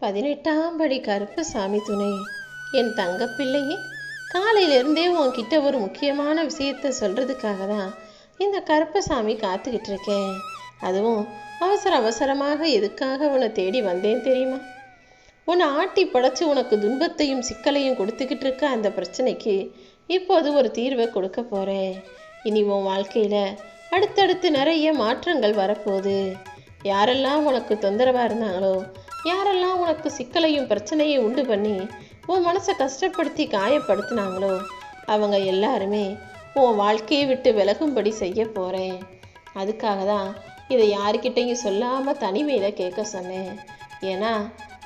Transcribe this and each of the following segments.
18ஆம் படி கருப்பசாமி துணை. என் தங்கப்பிள்ளையே, காலையிலிருந்தே உன்கிட்ட ஒரு முக்கியமான விஷயத்த சொல்றதுக்காக தான் இந்த கருப்பசாமி காத்துக்கிட்டு இருக்கேன். அதுவும் அவசரமாக எதுக்காக உன்னை தேடி வந்தேன் தெரியுமா? உன்னை ஆட்டி படைச்சு உனக்கு துன்பத்தையும் சிக்கலையும் கொடுத்துக்கிட்டு இருக்க அந்த பிரச்சனைக்கு இப்போது ஒரு தீர்வை கொடுக்க போறேன். இனி உன் வாழ்க்கையில அடுத்தடுத்து நிறைய மாற்றங்கள் வரப்போகுது. யாரெல்லாம் உனக்கு தொந்தரவாக இருந்தாங்களோ, யாரெல்லாம் உனக்கு சிக்கலையும் பிரச்சனையும் உண்டு பண்ணி உன் மனசை கஷ்டப்படுத்தி காயப்படுத்தினாங்களோ, அவங்க எல்லாருமே உன் வாழ்க்கையை விட்டு விலகும்படி செய்ய போகிறேன். அதுக்காக தான் இதை யாருக்கிட்டையும் சொல்லாமல் தனிமையில் கேட்க சொன்னேன். ஏன்னா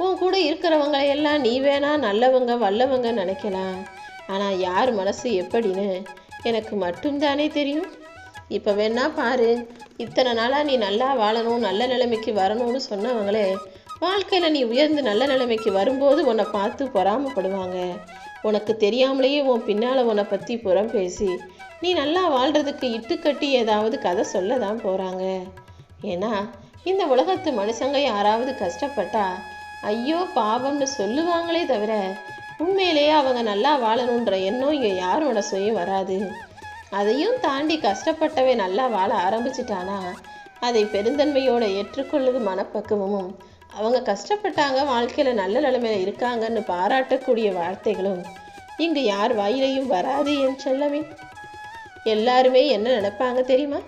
உன் கூட இருக்கிறவங்களையெல்லாம் நீ வேணா நல்லவங்க வல்லவங்க நினைக்கலாம். ஆனால் யார் மனசு எப்படின்னு எனக்கு மட்டும்தானே தெரியும். இப்போ வேணா பாரு, இத்தனை நாளாக நீ நல்லா வாழணும், நல்ல நிலைமைக்கு வரணும்னு சொன்னவங்களே வாழ்க்கையில் நீ உயர்ந்து நல்ல நிலைமைக்கு வரும்போது உன்னை பார்த்து பொறாமப்படுவாங்க. உனக்கு தெரியாமலேயே உன் பின்னால் உன்னை பற்றி புறம் பேசி நீ நல்லா வாழ்கிறதுக்கு இட்டுக்கட்டி ஏதாவது கதை சொல்ல தான் போகிறாங்க. ஏன்னா இந்த உலகத்து மனுஷங்க யாராவது கஷ்டப்பட்டா ஐயோ பாவம்னு சொல்லுவாங்களே தவிர உண்மையிலேயே அவங்க நல்லா வாழணுன்ற எண்ணம் இங்கே யாரோட சுயம் வராது. அதையும் தாண்டி கஷ்டப்பட்டவன் நல்லா வாழ ஆரம்பிச்சிட்டானா அதை பெருந்தன்மையோட ஏற்றுக்கொள்ளும் மனப்பக்குவமும், அவங்க கஷ்டப்பட்டாங்க வாழ்க்கையில் நல்ல நிலைமையில இருக்காங்கன்னு பாராட்டக்கூடிய வார்த்தைகளும் இங்கு யார் வாயிலையும் வராது என் செல்லவே. எல்லாருமே என்ன நினைப்பாங்க தெரியுமா?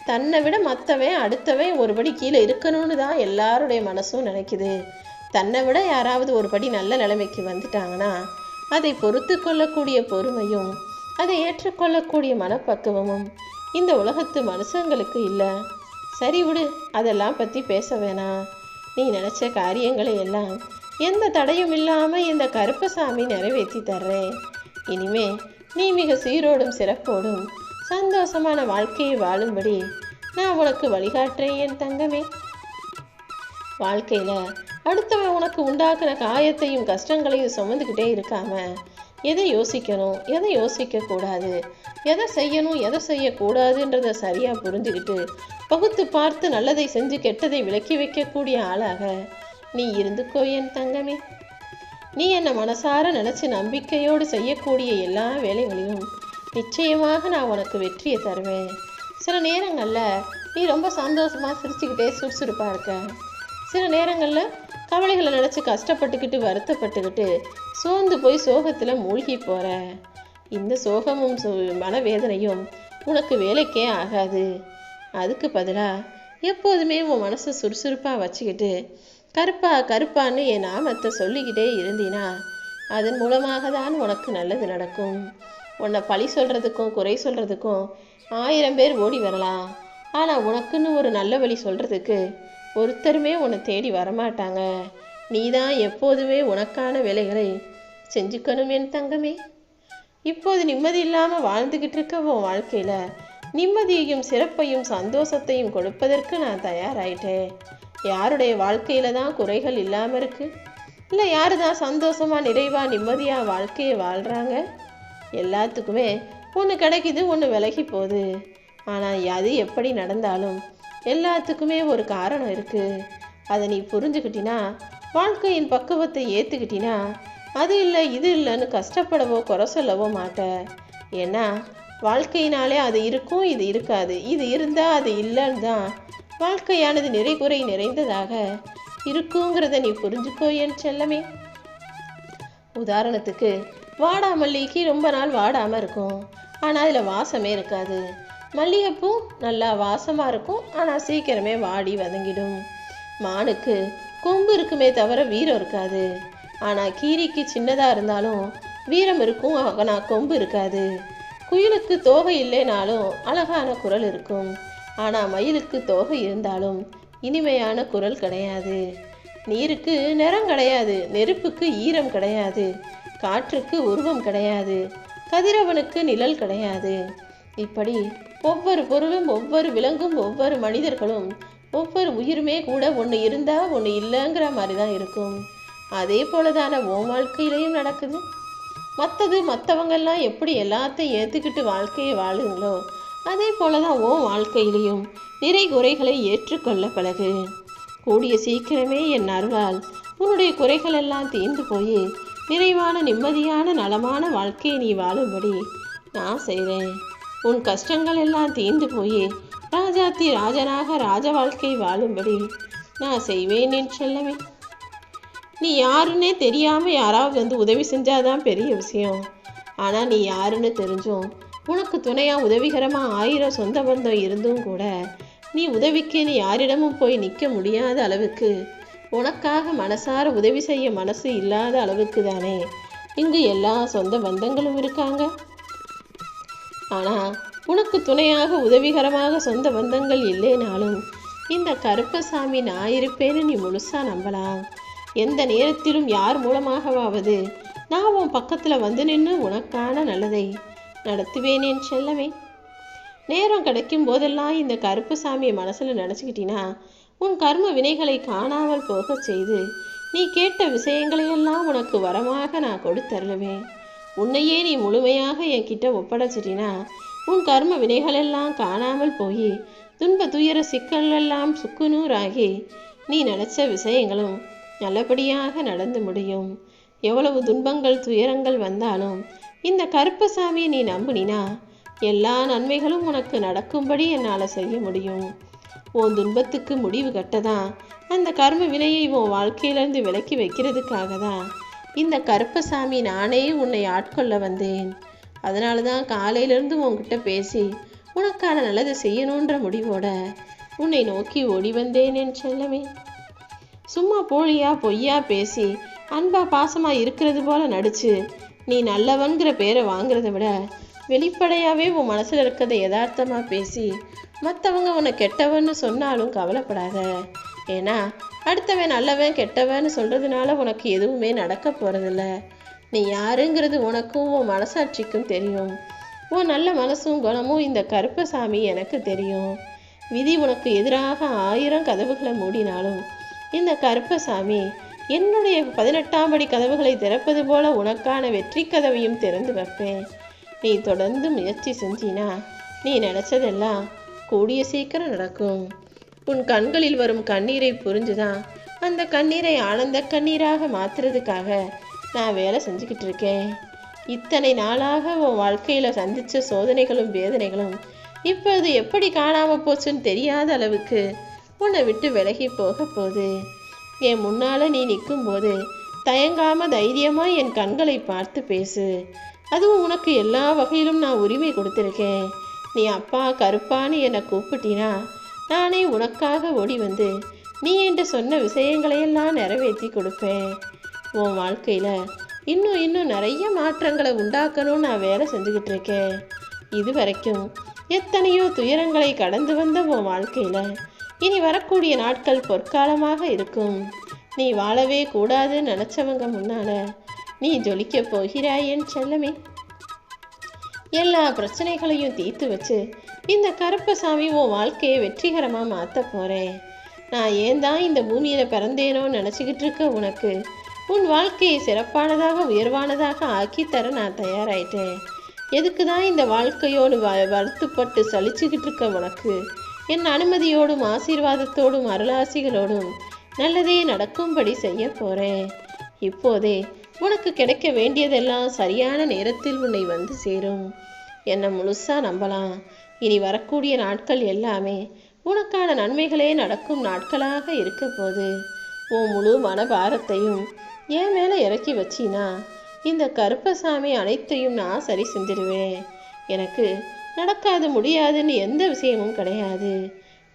தன்னை விட மற்றவன் அடுத்தவன் ஒருபடி கீழே இருக்கணும்னு தான் எல்லாருடைய மனசும் நினைக்குது. தன்னை விட யாராவது ஒருபடி நல்ல நிலைமைக்கு வந்துட்டாங்கன்னா அதை பொறுத்து கொள்ளக்கூடிய பொறுமையும் அதை ஏற்றுக்கொள்ளக்கூடிய மனப்பக்குவமும் இந்த உலகத்து மனுஷங்களுக்கு இல்லை. சரி விடு, அதெல்லாம் பற்றி பேச வேணாம். நீ நினச்ச காரியங்களை எல்லாம் எந்த தடையும் இல்லாமல் இந்த கருப்பசாமி நிறைவேற்றி தர்றேன். இனிமே நீ மிக சீரோடும் சிறப்போடும் சந்தோஷமான வாழ்க்கையை வாழும்படி நான் உனக்கு வழிகாட்டுறேன் என் தங்கமே. வாழ்க்கையில் அடுத்தவன் உனக்கு உண்டாக்குன காயத்தையும் கஷ்டங்களையும் சுமந்துக்கிட்டே இருக்காம எதை யோசிக்கணும், எதை யோசிக்கக்கூடாது, எதை செய்யணும், எதை செய்யக்கூடாதுன்றதை சரியாக புரிஞ்சுக்கிட்டு பகுத்து பார்த்து நல்லதை செஞ்சு கெட்டதை விலக்கி வைக்கக்கூடிய ஆளாக நீ இருந்துக்கோ என் தங்கமே. நீ என்னை மனசார நினச்சி நம்பிக்கையோடு செய்யக்கூடிய எல்லா வேலைகளிலும் நிச்சயமாக நான் உனக்கு வெற்றியை தருவேன். சில நேரங்களில் நீ ரொம்ப சந்தோஷமாக சிரிச்சுக்கிட்டே சுறுசுறுப்பாக இருக்க. சில நேரங்களில் கவலைகளை நினச்சி கஷ்டப்பட்டுக்கிட்டு வருத்தப்பட்டுக்கிட்டு சோர்ந்து போய் சோகத்தில் மூழ்கி போகிற. இந்த சோகமும் மனவேதனையும் உனக்கு வேலைக்கே ஆகாது. அதுக்கு பதிலாக எப்போதுமே உன் மனசை சுறுசுறுப்பாக வச்சுக்கிட்டு கருப்பா கருப்பான்னு என் நாமத்தை சொல்லிக்கிட்டே இருந்தீனா அதன் மூலமாக தான் உனக்கு நல்லது நடக்கும். உன்னை பழி சொல்கிறதுக்கும் குறை சொல்கிறதுக்கும் 1000 பேர் ஓடி வரலாம். ஆனால் உனக்குன்னு ஒரு நல்ல வழி சொல்கிறதுக்கு ஒருத்தருமே உன்னை தேடி வரமாட்டாங்க. நீ தான் எப்போதுமே உனக்கான வேலைகளை செஞ்சுக்கணும் என் தங்கமே. இப்போது நிம்மதி இல்லாமல் வாழ்ந்துக்கிட்டு இருக்க உன் வாழ்க்கையில் நிம்மதியையும் சிறப்பையும் சந்தோஷத்தையும் கொடுப்பதற்கு நான் தயாராயிட்டேன். யாருடைய வாழ்க்கையில் தான் குறைகள் இல்லாமல் இருக்கு? இல்லை யாரு தான் சந்தோஷமாக நிறைவாக நிம்மதியாக வாழ்க்கையை வாழ்கிறாங்க? எல்லாத்துக்குமே ஒன்று கிடைக்குது, ஒன்று விலகி போகுது. ஆனால் அது எப்படி நடந்தாலும் எல்லாத்துக்குமே ஒரு காரணம் இருக்குது. அதை நீ புரிஞ்சுக்கிட்டினா, வாழ்க்கையின் பக்குவத்தை ஏற்றுக்கிட்டினா அது இல்லை இது இல்லைன்னு கஷ்டப்படவோ குறை சொல்லவோ மாட்ட. ஏன்னா வாழ்க்கையினாலே அது இருக்கும், இது இருக்காது, இது இருந்தால் அது இல்லைன்னு தான் வாழ்க்கையானது நிறை குறை நிறைந்ததாக இருக்குங்கிறத நீ புரிஞ்சுக்கோ என் செல்லமே. உதாரணத்துக்கு வாடாமல்லிக்கு ரொம்ப நாள் வாடாமல் இருக்கும், ஆனால் அதில் வாசமே இருக்காது. மல்லிகைப்பூ நல்லா வாசமாக இருக்கும், ஆனால் சீக்கிரமே வாடி வதங்கிடும். மானுக்கு கொம்பு இருக்குமே தவிர வீரம் இருக்காது. ஆனால் கீரிக்கு சின்னதாக இருந்தாலும் வீரம் இருக்கும், ஆனால் கொம்பு இருக்காது. குயிலுக்கு தோகை இல்லைனாலும் அழகான குரல் இருக்கும், ஆனால் மயிலுக்கு தோகை இருந்தாலும் இனிமையான குரல் கிடையாது. நீருக்கு நிறம் கிடையாது, நெருப்புக்கு ஈரம் கிடையாது, காற்றுக்கு உருவம் கிடையாது, கதிரவனுக்கு நிழல் கிடையாது. இப்படி ஒவ்வொரு பொருளும், ஒவ்வொரு விலங்கும், ஒவ்வொரு மனிதர்களும், ஒவ்வொரு உயிருமே கூட ஒன்று இருந்தால் ஒன்று இல்லைங்கிற மாதிரி தான் இருக்கும். அதே போல தானே உன் வாழ்க்கையிலையும் நடக்குது. மற்றவங்கெல்லாம் எப்படி எல்லாத்தையும் ஏற்றுக்கிட்டு வாழ்க்கையை வாழுங்களோ அதே போல தான் உன் வாழ்க்கையிலையும் நிறை குறைகளை ஏற்றுக்கொள்ள பழகு. கூடிய சீக்கிரமே என் அருளால் உன்னுடைய குறைகள் எல்லாம் தீர்ந்து போய் நிறைவான நிம்மதியான நலமான வாழ்க்கையை நீ வாழும்படி நான் செய்கிறேன். உன் கஷ்டங்கள் எல்லாம் தீர்ந்து போய் ராஜாத்தி ராஜனாக ராஜ வாழ்க்கை வாழும்படி நான் செய்வேன் என் செல்லமே. நீ யாருன்னே தெரியாமல் யாராவது வந்து உதவி செஞ்சாதான் பெரிய விஷயம். ஆனால் நீ யாருன்னு தெரிஞ்சும் உனக்கு துணையாக உதவிகரமாக 1000 சொந்த பந்தம் இருந்தும் கூட நீ உதவிக்கு நீ யாரிடமும் போய் நிற்க முடியாத அளவுக்கு, உனக்காக மனசார உதவி செய்ய மனசு இல்லாத அளவுக்கு தானே இங்கு எல்லா சொந்த பந்தங்களும் இருக்காங்க. ஆனால் உனக்கு துணையாக உதவிகரமாக சொந்த பந்தங்கள் இல்லைனாலும் இந்த கருப்பசாமி நான் இருப்பேன்னு நீ முழுசாக நம்பலாம். எந்த நேரத்திலும் யார் மூலமாகவாவது நான் உன் பக்கத்தில் வந்து நின்று உனக்கான நல்லதை நடத்துவேனேன் செல்லமே. நேரம் கிடைக்கும் போதெல்லாம் இந்த கருப்பசாமியை மனசில் நினச்சிக்கிட்டினா உன் கர்ம வினைகளை காணாமல் போக செய்து நீ கேட்ட விஷயங்களையெல்லாம் உனக்கு வரமாக நான் கொடுத்தருளுவேன். உன்னையே நீ முழுமையாக என்கிட்ட ஒப்படைச்சிட்டினா உன் கர்ம வினைகளெல்லாம் காணாமல் போய் துன்ப துயர சிக்கலெல்லாம் சுக்குநூறாகி நீ நினச்ச விஷயங்களும் நல்லபடியாக நடந்து முடியும். எவ்வளவு துன்பங்கள் துயரங்கள் வந்தாலும் இந்த கருப்பசாமியை நீ நம்பினா எல்லா நன்மைகளும் உனக்கு நடக்கும்படி என்னால் செய்ய முடியும். உன் துன்பத்துக்கு முடிவு கட்டதான் அந்த கர்ம வினையை உன் வாழ்க்கையிலிருந்து விலக்கி வைக்கிறதுக்காக தான் இந்த கருப்பசாமி நானே உன்னை ஆட்கொள்ள வந்தேன். அதனால தான் காலையிலேருந்து உன்கிட்ட பேசி உனக்கான நல்லதை செய்யணுன்ற முடிவோட உன்னை நோக்கி ஓடி வந்தேன் என் செல்லமே. சும்மா போலியா பொய்யா பேசி அன்பா பாசமா இருக்கிறது போல நடிச்சு நீ நல்லவன்கிற பேரை வாங்குறத விட வெளிப்படையாகவே உன் மனசில் இருக்கிறத யதார்த்தமாக பேசி மற்றவங்க உன்னை கெட்டவன்னு சொன்னாலும் கவலைப்படாத. ஏன்னா அடுத்தவன் நல்லவன் கெட்டவன்னு சொல்கிறதுனால உனக்கு எதுவுமே நடக்க போகிறதில்ல. நீ யாருங்கிறது உனக்கும் உன் மனசாட்சிக்கும் தெரியும். உன் நல்ல மனசும் குணமும் இந்த கருப்பசாமி எனக்கு தெரியும். விதி உனக்கு எதிராக 1000 கதவுகளை மூடினாலும் இந்த கருப்பசாமி என்னுடைய 18ஆம் படி கதவுகளை திறப்பது போல உனக்கான வெற்றி கதவையும் திறந்து வைப்பேன். நீ தொடர்ந்து முயற்சி செஞ்சினா நீ நினச்சதெல்லாம் கூடிய சீக்கிரம் நடக்கும். உன் கண்களில் வரும் கண்ணீரை புரிஞ்சுதான் அந்த கண்ணீரை ஆனந்த கண்ணீராக மாற்றுறதுக்காக நான் வேலை செஞ்சுக்கிட்டு இருக்கேன். இத்தனை நாளாக உன் வாழ்க்கையில் சந்தித்த சோதனைகளும் வேதனைகளும் இப்போது எப்படி காணாமல் போச்சுன்னு தெரியாத அளவுக்கு உன்னை விட்டு விலகி போக போகுது. என் முன்னால் நீ நிற்கும்போது தயங்காமல் தைரியமாக என் கண்களை பார்த்து பேசு. அதுவும் உனக்கு எல்லா வகையிலும் நான் உரிமை கொடுத்துருக்கேன். நீ அப்பா கருப்பான்னு என்னை கூப்பிட்டினா நானே உனக்காக ஓடி வந்து நீ என்று சொன்ன விஷயங்களையெல்லாம் நிறைவேற்றி கொடுப்பேன். உன் வாழ்க்கையில் இன்னும் நிறைய மாற்றங்களை உண்டாக்கணும்னு நான் வேலை செஞ்சுக்கிட்டு இருக்கேன். இது வரைக்கும் எத்தனையோ துயரங்களை கடந்து வந்த உன் வாழ்க்கையில் இனி வரக்கூடிய நாட்கள் பொற்காலமாக இருக்கும். நீ வாழவே கூடாதுன்னு நினச்சவங்க முன்னால் நீ ஜொலிக்க போகிறாய் என் செல்லமே. எல்லா பிரச்சனைகளையும் தீர்த்து வச்சு இந்த கருப்பசாமி உன் வாழ்க்கையை வெற்றிகரமாக மாற்ற போகிறேன். நான் ஏன் தான் இந்த பூமியில் பிறந்தேனோன்னு நினச்சிக்கிட்டு இருக்க உனக்கு உன் வாழ்க்கையை சிறப்பானதாக உயர்வானதாக ஆக்கித்தர நான் தயாராயிட்டேன். எதுக்கு தான் இந்த வாழ்க்கையோடு வருத்தப்பட்டு சலிச்சுக்கிட்டு இருக்க உனக்கு என் அனுமதியோடும் ஆசீர்வாதத்தோடும் அருளாசிகளோடும் நல்லதே நடக்கும்படி செய்ய போகிறேன். இப்போதே உனக்கு கிடைக்க வேண்டியதெல்லாம் சரியான நேரத்தில் உன்னை வந்து சேரும். என்னை முழுசாக நம்பலாம். இனி வரக்கூடிய நாட்கள் எல்லாமே உனக்கான நன்மைகளே நடக்கும் நாட்களாக இருக்க போது. உன் முழு மனபாரத்தையும் என் மேலே இறக்கி வச்சினா இந்த கருப்பசாமி அனைத்தையும் நான் சரி செஞ்சிடுவேன். எனக்கு நடக்காது முடியாதுன்னு எந்த விஷயமும் கிடையாது.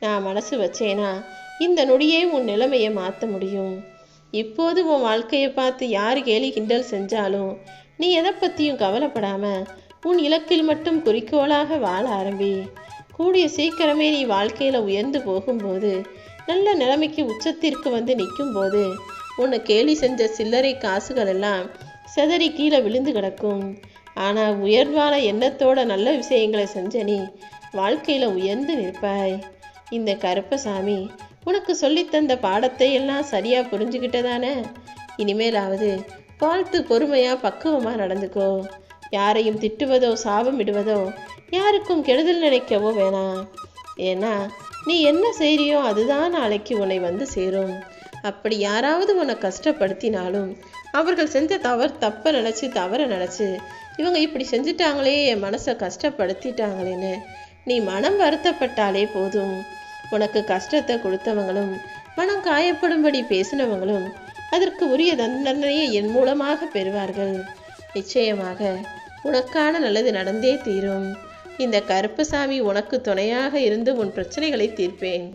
நான் மனசு வச்சேனா இந்த நொடியே உன் நிலைமையை மாற்ற முடியும். இப்போது உன் வாழ்க்கையை பார்த்து யார் கேலி கிண்டல் செஞ்சாலும் நீ எதை பற்றியும் கவலைப்படாமல் உன் இலக்கில் மட்டும் குறிக்கோளாக வாழ ஆரம்பி. கூடிய சீக்கிரமே நீ வாழ்க்கையில் உயர்ந்து போகும்போது நல்ல நிலைமைக்கு உச்சத்திற்கு வந்து நிற்கும்போது உன்னை கேலி செஞ்ச சில்லறை காசுகள் எல்லாம் செதறி கீழே விழுந்து கிடக்கும். ஆனால் உயர்வான எண்ணத்தோட நல்ல விஷயங்களை செஞ்ச நீ வாழ்க்கையில் உயர்ந்து நிற்பாய். இந்த கருப்பசாமி உனக்கு சொல்லித்தந்த பாடத்தை எல்லாம் சரியாக புரிஞ்சுக்கிட்டதானே? இனிமேலாவது பார்த்து பொறுமையாக பக்குவமாக நடந்துக்கோ. யாரையும் திட்டுவதோ சாபம் இடுவதோ யாருக்கும் கெடுதல் நினைக்கவோ வேணாம். ஏன்னா நீ என்ன செய்கிறியோ அதுதான் நாளைக்கு உன்னை வந்து சேரும். அப்படி யாராவது உன்னை கஷ்டப்படுத்தினாலும் அவர்கள் செஞ்ச தப்பை நினச்சி தவற நினச்சி இவங்க இப்படி செஞ்சிட்டாங்களே, என் மனசை கஷ்டப்படுத்திட்டாங்களேன்னு நீ மனம் வருத்தப்பட்டாலே போதும். உனக்கு கஷ்டத்தை கொடுத்தவங்களும் மனம் காயப்படும்படி பேசினவங்களும் அதற்கு உரிய தண்டனையை என் மூலமாக பெறுவார்கள். நிச்சயமாக உனக்கான நல்லது நடந்தே தீரும். இந்த கருப்பசாமி உனக்கு துணையாக இருந்து உன் பிரச்சனைகளை தீர்ப்பேன்.